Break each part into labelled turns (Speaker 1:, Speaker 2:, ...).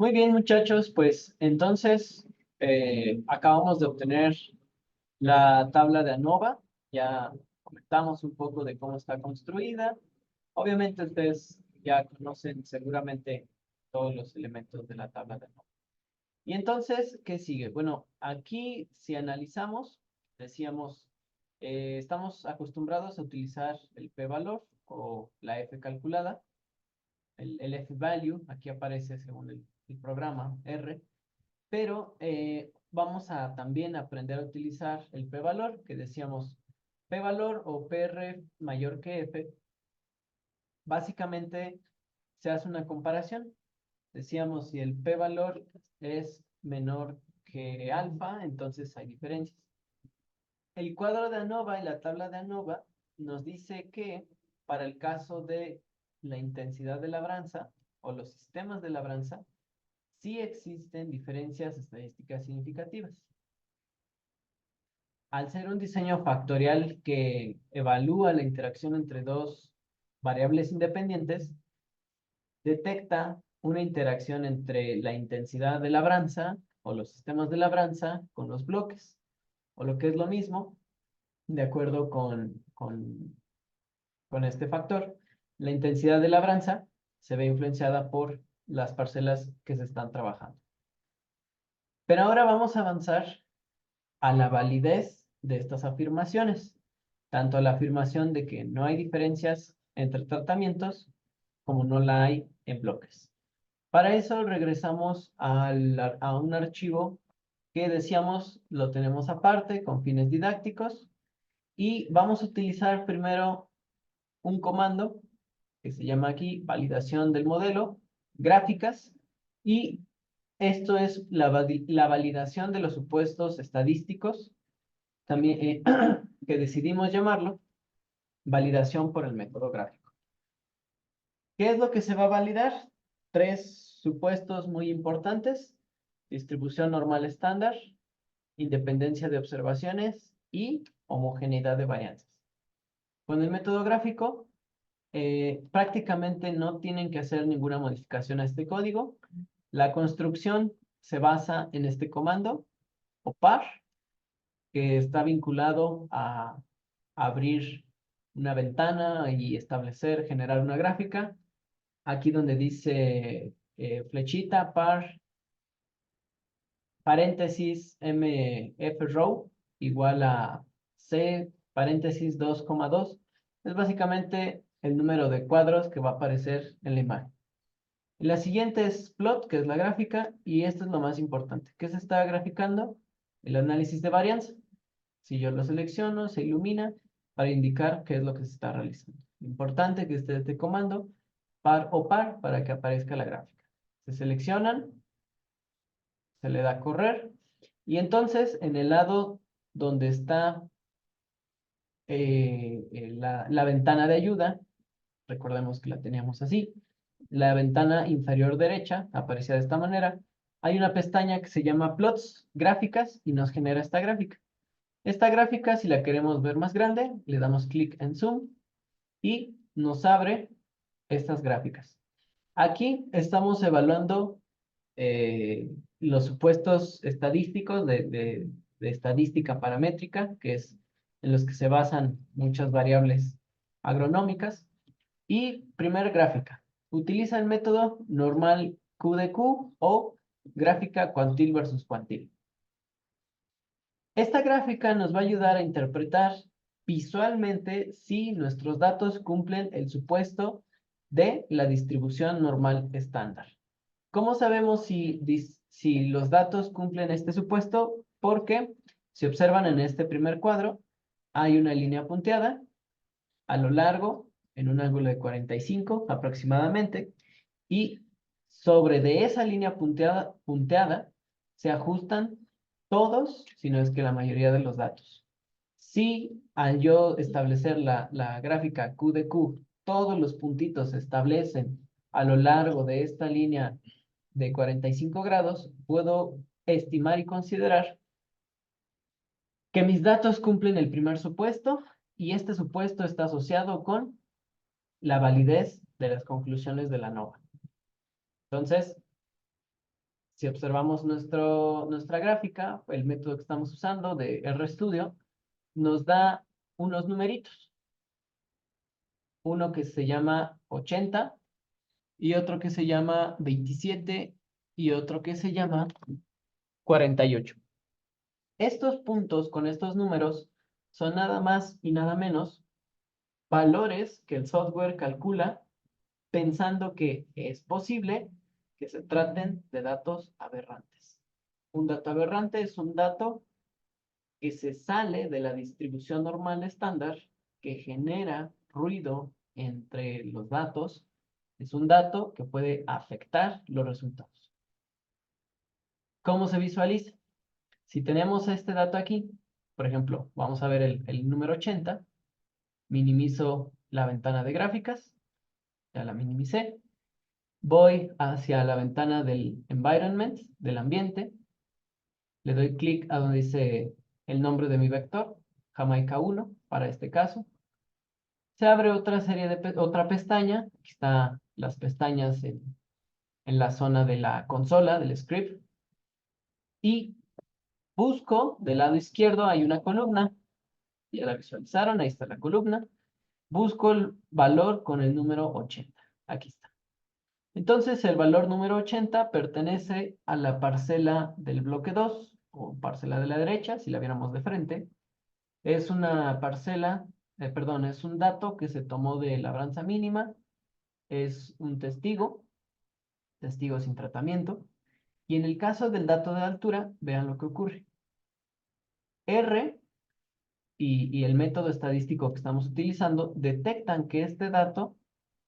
Speaker 1: Muy bien, muchachos, pues entonces acabamos de obtener la tabla de ANOVA. Ya comentamos un poco de cómo está construida. Obviamente ustedes ya conocen seguramente todos los elementos de la tabla de ANOVA. Y entonces, ¿qué sigue? Bueno, aquí si analizamos, decíamos, estamos acostumbrados a utilizar el p-valor o la f calculada, el f-value, aquí aparece según el programa R. Pero vamos a también aprender a utilizar el p-valor, que decíamos p-valor o PR mayor que f. Básicamente se hace una comparación. Decíamos si el p-valor es menor que alfa, entonces hay diferencias. El cuadro de ANOVA y la tabla de ANOVA nos dice que para el caso de la intensidad de labranza o los sistemas de labranza, sí existen diferencias estadísticas significativas. Al ser un diseño factorial que evalúa la interacción entre dos variables independientes, detecta una interacción entre la intensidad de labranza o los sistemas de labranza con los bloques, o lo que es lo mismo, de acuerdo con este factor. La intensidad de labranza se ve influenciada por las parcelas que se están trabajando. Pero ahora vamos a avanzar a la validez de estas afirmaciones, tanto la afirmación de que no hay diferencias entre tratamientos como no la hay en bloques. Para eso regresamos a un archivo que decíamos lo tenemos aparte con fines didácticos y vamos a utilizar primero un comando que se llama aquí validación del modelo, gráficas, y esto es la validación de los supuestos estadísticos, también que decidimos llamarlo validación por el método gráfico. ¿Qué es lo que se va a validar? Tres supuestos muy importantes: distribución normal estándar, independencia de observaciones y homogeneidad de varianzas. Con el método gráfico, prácticamente no tienen que hacer ninguna modificación a este código. La construcción se basa en este comando, opar, que está vinculado a abrir una ventana y establecer, generar una gráfica. Aquí donde dice flechita, par, paréntesis, mf row, igual a c, paréntesis 2,2. Es básicamente el número de cuadros que va a aparecer en la imagen. La siguiente es plot, que es la gráfica, y esto es lo más importante. ¿Qué se está graficando? El análisis de varianza. Si yo lo selecciono, se ilumina para indicar qué es lo que se está realizando. Importante que esté este comando, par o par, para que aparezca la gráfica. Se seleccionan, se le da a correr, y entonces en el lado donde está la ventana de ayuda, recordemos que la teníamos así, la ventana inferior derecha aparecía de esta manera, hay una pestaña que se llama plots, gráficas, y nos genera esta gráfica. Esta gráfica, si la queremos ver más grande, le damos clic en Zoom y nos abre estas gráficas. Aquí estamos evaluando los supuestos estadísticos de estadística paramétrica, que es en los que se basan muchas variables agronómicas. Y primera gráfica, utiliza el método normal QDQ o gráfica cuantil versus cuantil. Esta gráfica nos va a ayudar a interpretar visualmente si nuestros datos cumplen el supuesto de la distribución normal estándar. ¿Cómo sabemos si los datos cumplen este supuesto? Porque si observan en este primer cuadro, hay una línea punteada a lo largo, en un ángulo de 45 aproximadamente, y sobre de esa línea punteada se ajustan todos, si no es que la mayoría de los datos. Si al yo establecer la gráfica Q de Q, todos los puntitos se establecen a lo largo de esta línea de 45 grados, puedo estimar y considerar que mis datos cumplen el primer supuesto y este supuesto está asociado con la validez de las conclusiones de la NOVA. Entonces, Si observamos nuestra gráfica, el método que estamos usando de RStudio nos da unos numeritos. Uno que se llama 80 y otro que se llama 27 y otro que se llama 48. Estos puntos con estos números son nada más y nada menos valores que el software calcula pensando que es posible que se traten de datos aberrantes. Un dato aberrante es un dato que se sale de la distribución normal estándar, que genera ruido entre los datos. Es un dato que puede afectar los resultados. ¿Cómo se visualiza? Si tenemos este dato aquí, por ejemplo, vamos a ver el número 80, minimizo la ventana de gráficas, ya la minimicé, voy hacia la ventana del environment, del ambiente, le doy clic a donde dice el nombre de mi vector, Jamaica 1, para este caso. Se abre otra pestaña, aquí están las pestañas en la zona de la consola, del script, y busco del lado izquierdo, hay una columna, ya la visualizaron, ahí está la columna, busco el valor con el número 80, aquí está. Entonces el valor número 80 pertenece a la parcela del bloque 2, o parcela de la derecha, si la viéramos de frente. Es una parcela, perdón, es un dato que se tomó de labranza mínima, es un testigo sin tratamiento, y en el caso del dato de altura, vean lo que ocurre. R y el método estadístico que estamos utilizando detectan que este dato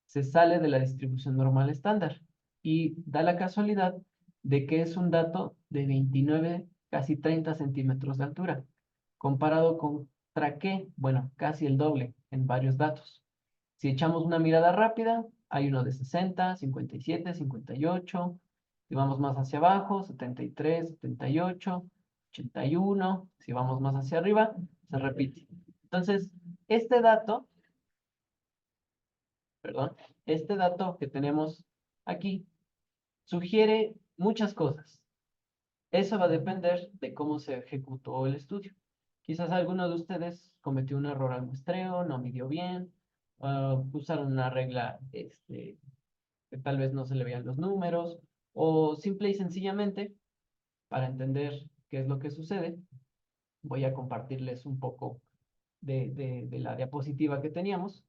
Speaker 1: se sale de la distribución normal estándar y da la casualidad de que es un dato de 29, casi 30 centímetros de altura, comparado contra qué, bueno, casi el doble en varios datos. Si echamos una mirada rápida, hay uno de 60, 57, 58, si vamos más hacia abajo, 73, 78, 81, si vamos más hacia arriba, se repite. Entonces, este dato, perdón, este dato que tenemos aquí sugiere muchas cosas. Eso va a depender de cómo se ejecutó el estudio. Quizás alguno de ustedes cometió un error al muestreo, no midió bien, usaron una regla que tal vez no se le vean los números, o simple y sencillamente, para entender qué es lo que sucede, voy a compartirles un poco de la diapositiva que teníamos.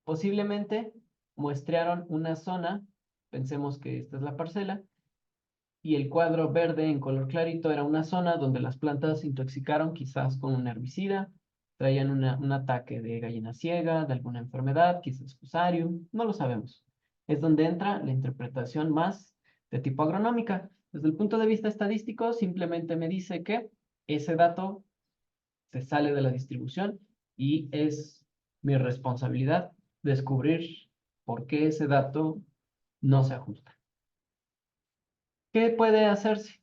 Speaker 1: Posiblemente muestrearon una zona, pensemos que esta es la parcela, y el cuadro verde en color clarito era una zona donde las plantas se intoxicaron quizás con un herbicida, traían un ataque de gallina ciega, de alguna enfermedad, quizás fusarium, no lo sabemos. Es donde entra la interpretación más de tipo agronómica. Desde el punto de vista estadístico, simplemente me dice que ese dato se sale de la distribución y es mi responsabilidad descubrir por qué ese dato no se ajusta. ¿Qué puede hacerse?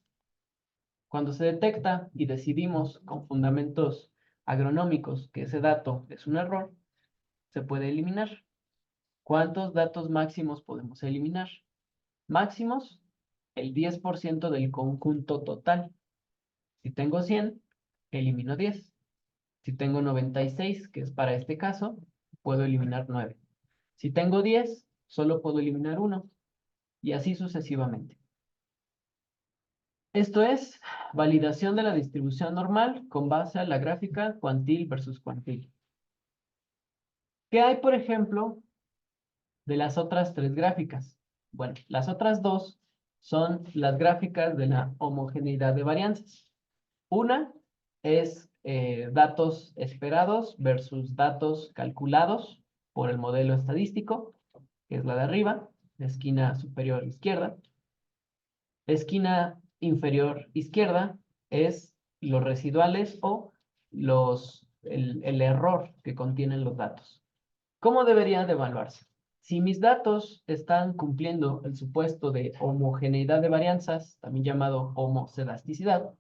Speaker 1: Cuando se detecta y decidimos con fundamentos agronómicos que ese dato es un error, se puede eliminar. ¿Cuántos datos máximos podemos eliminar? Máximos, el 10% del conjunto total. Si tengo 100, elimino 10. Si tengo 96, que es para este caso, puedo eliminar 9. Si tengo 10, solo puedo eliminar 1. Y así sucesivamente. Esto es validación de la distribución normal con base a la gráfica cuantil versus cuantil. ¿Qué hay, por ejemplo, de las otras tres gráficas? Bueno, las otras dos son las gráficas de la homogeneidad de varianzas. Una es datos esperados versus datos calculados por el modelo estadístico, que es la de arriba, la esquina superior izquierda. La esquina inferior izquierda es los residuales o el error que contienen los datos. ¿Cómo deberían de evaluarse? Si mis datos están cumpliendo el supuesto de homogeneidad de varianzas, también llamado homocedasticidad,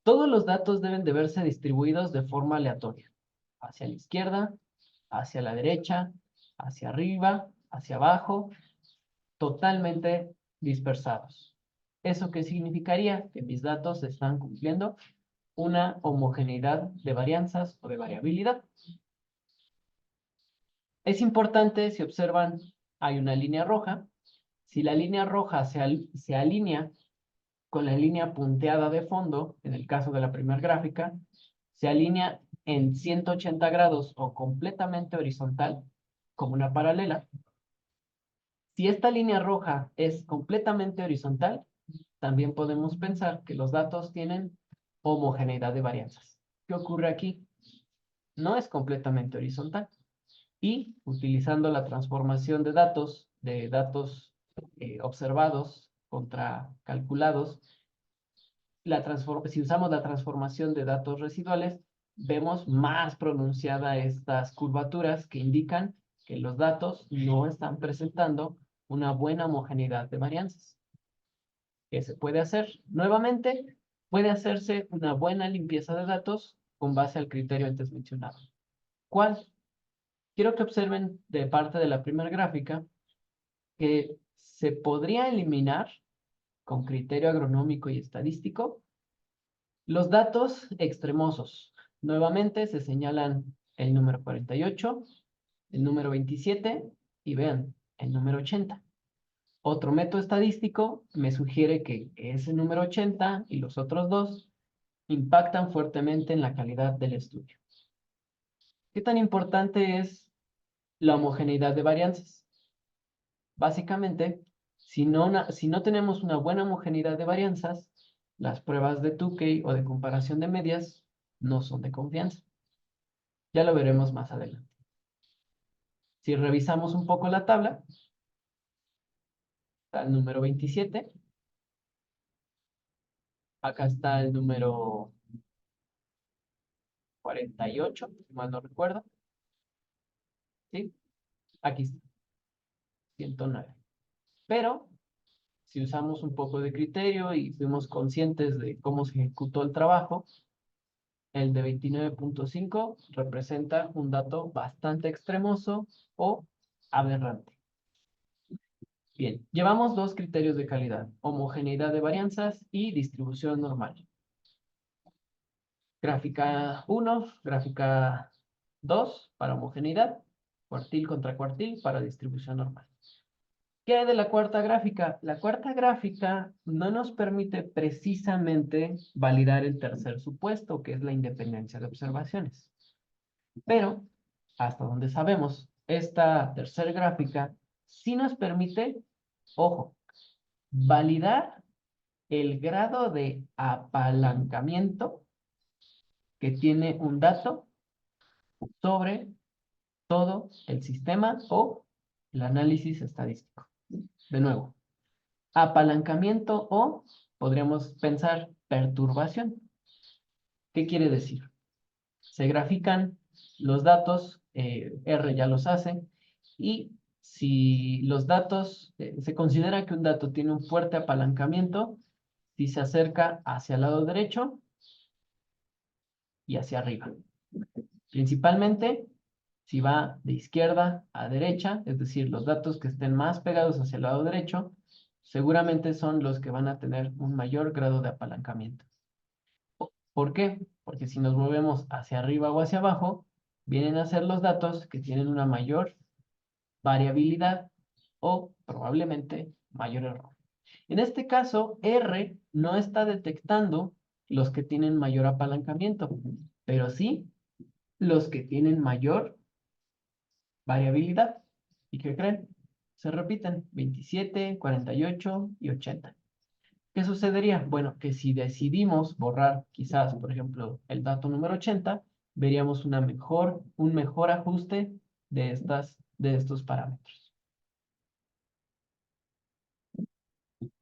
Speaker 1: todos los datos deben de verse distribuidos de forma aleatoria, hacia la izquierda, hacia la derecha, hacia arriba, hacia abajo, totalmente dispersados. ¿Eso qué significaría? Que mis datos están cumpliendo una homogeneidad de varianzas o de variabilidad. Es importante, si observan, hay una línea roja. Si la línea roja se alinea con la línea punteada de fondo, en el caso de la primera gráfica, se alinea en 180 grados o completamente horizontal, como una paralela. Si esta línea roja es completamente horizontal, también podemos pensar que los datos tienen homogeneidad de varianzas. ¿Qué ocurre aquí? No es completamente horizontal. Y utilizando la transformación de datos observados contra calculados, si usamos la transformación de datos residuales, vemos más pronunciada estas curvaturas que indican que los datos no están presentando una buena homogeneidad de varianzas. ¿Qué se puede hacer? Nuevamente, puede hacerse una buena limpieza de datos con base al criterio antes mencionado. ¿Cuál? Quiero que observen de parte de la primera gráfica que se podría eliminar con criterio agronómico y estadístico los datos extremosos. Nuevamente se señalan el número 48, el número 27 y vean, el número 80. Otro método estadístico me sugiere que ese número 80 y los otros dos impactan fuertemente en la calidad del estudio. ¿Qué tan importante es la homogeneidad de varianzas? Básicamente, si no tenemos una buena homogeneidad de varianzas, las pruebas de Tukey o de comparación de medias no son de confianza. Ya lo veremos más adelante. Si revisamos un poco la tabla, está el número 27. Acá está el número 48, si mal no recuerdo. ¿Sí? Aquí está, 109. Pero si usamos un poco de criterio y fuimos conscientes de cómo se ejecutó el trabajo, el de 29.5 representa un dato bastante extremoso o aberrante. Bien, llevamos dos criterios de calidad: homogeneidad de varianzas y distribución normal. Gráfica 1, gráfica 2 para homogeneidad, cuartil contra cuartil para distribución normal. ¿Qué hay de la cuarta gráfica? La cuarta gráfica no nos permite precisamente validar el tercer supuesto, que es la independencia de observaciones. Pero, hasta donde sabemos, esta tercera gráfica sí nos permite, ojo, validar el grado de apalancamiento que tiene un dato sobre todo el sistema o el análisis estadístico. De nuevo, apalancamiento o podríamos pensar perturbación. ¿Qué quiere decir? Se grafican los datos, R ya los hace, y si los datos, se considera que un dato tiene un fuerte apalancamiento si se acerca hacia el lado derecho y hacia arriba. Principalmente si va de izquierda a derecha, es decir, los datos que estén más pegados hacia el lado derecho, seguramente son los que van a tener un mayor grado de apalancamiento. ¿Por qué? Porque si nos movemos hacia arriba o hacia abajo, vienen a ser los datos que tienen una mayor variabilidad o probablemente mayor error. En este caso, R no está detectando los que tienen mayor apalancamiento, pero sí los que tienen mayor variabilidad. ¿Y qué creen? Se repiten 27, 48 y 80. ¿Qué sucedería? Bueno, que si decidimos borrar quizás, por ejemplo, el dato número 80, veríamos un mejor ajuste de estos parámetros.